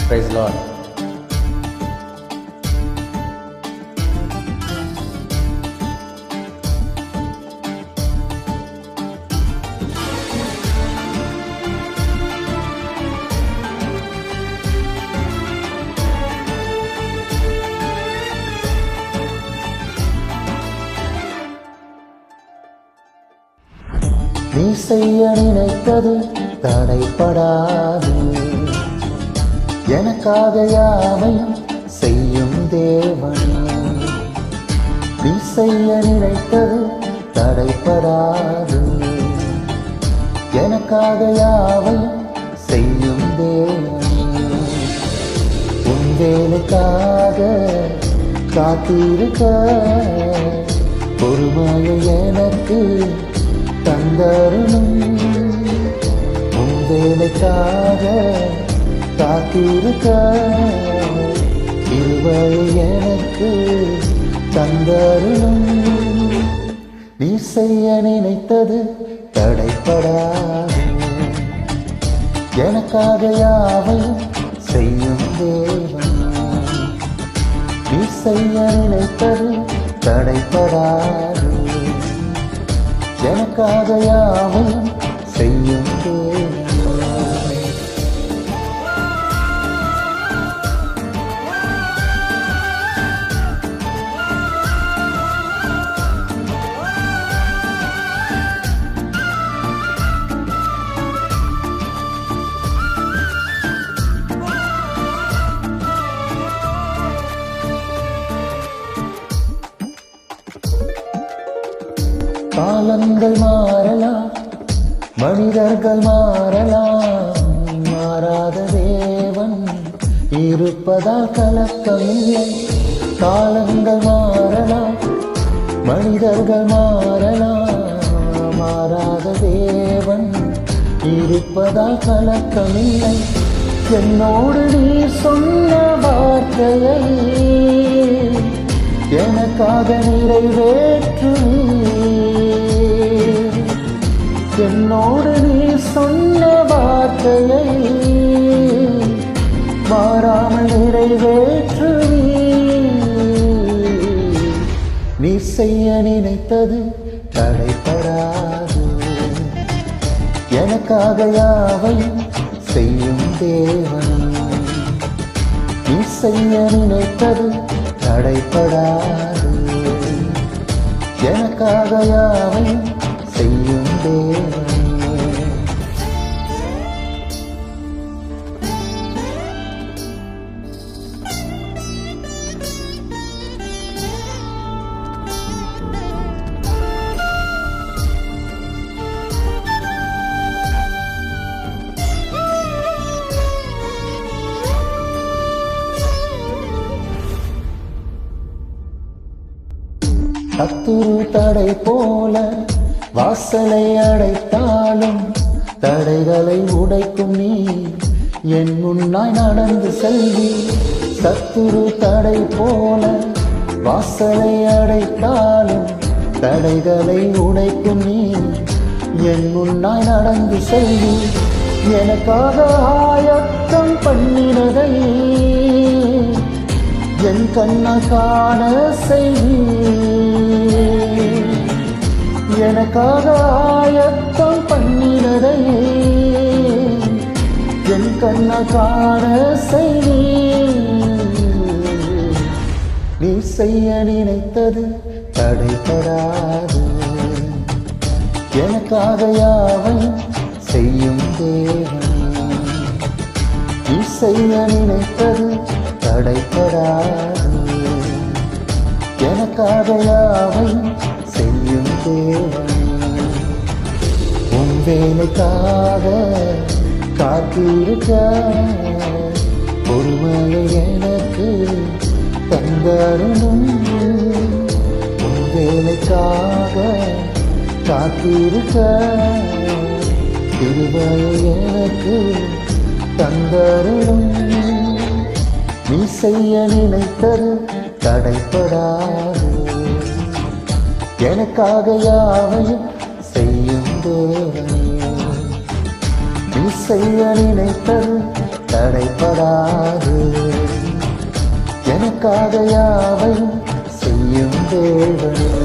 Praise Lord. நீ செய்ய நினைத்தது தடைப்படாது, எனக்காக யாவையும் செய்யும் தேவனே. நீ செய்ய நினைத்தது தடைப்படாது, எனக்காக யாவையும் செய்யும் தேவனே. உன் வேலைக்காக காத்திருக்க பொறுமையை எனக்கு தந்தருளும். உன் வேலைக்காக காத்திருக்க கிருபையை எனக்கு தந்தருளும். நீ செய்ய நினைத்தது தடைப்படாது, எனக்காக யாவையும் செய்யும் தேவன். நீ செய்ய நினைத்தது தடைப்படாது, எனக்காக யாவையும் செய்யும் தேவன். காலங்கள் மாறலாம், மனிதர்கள் மாறலாம், மாறாத தேவன் இருப்பதால் கலக்கமில்லை. காலங்கள் மாறலாம், மனிதர்கள் மாறலாம், மாறாத தேவன் இருப்பதால் கலக்கமில்லை. என்னோடு நீ சொன்ன வார்த்தையை எனக்காக நிறைவேற்றுவே. என்னோடு நீ சொன்ன வார்த்தையை மாறாமல் நிறைவேற்றுவே. நீ செய்ய நினைத்தது தடைப்படாது, எனக்காக யாவையும் செய்யும் தேவன். நீ செய்ய நினைத்தது தடைப்படாது, எனக்காக யாவையும் செய்யும் தேவன். சத்துரு தடை போல வாசலை அடைத்தாலும் தடைகளை உடைக்கும் நீ என் முன்னாய் நடந்து செல்வி. சத்துரு தடை போல வாசலை அடைத்தாலும் தடைகளை உடைக்கும் நீ என் முன்னாய் நடந்து செல்வி. எனக்காக ஆயத்தம் பண்ணினதை என் கண்ணால் காண செய்வி. எனக்காக ஆயத்தம் பண்ணினதை என் கண்ணால் காண செய்வி. நீ செய்ய நினைத்தது தடைப்படாது, எனக்காக யாவையும் செய்யும் தேவன். நீ செய்ய நினைத்தது தடைப்படாது, எனக்காக யாவையும் செய்யும் தேவன். உன் வேலைக்காக காத்திருக்க பொறுமையை எனக்கு தந்தருளும். உன் வேலைக்காக காத்திருக்க கிருபையை எனக்கு தந்தருளும். நீ செய்ய நினைத்தது தடைப்படாது, எனக்காக யாவையும் செய்யும் தேவனே. நீ செய்ய நினைத்தது தடைப்படாது. எனக்காக யாவையும் செய்யும் தேவனே.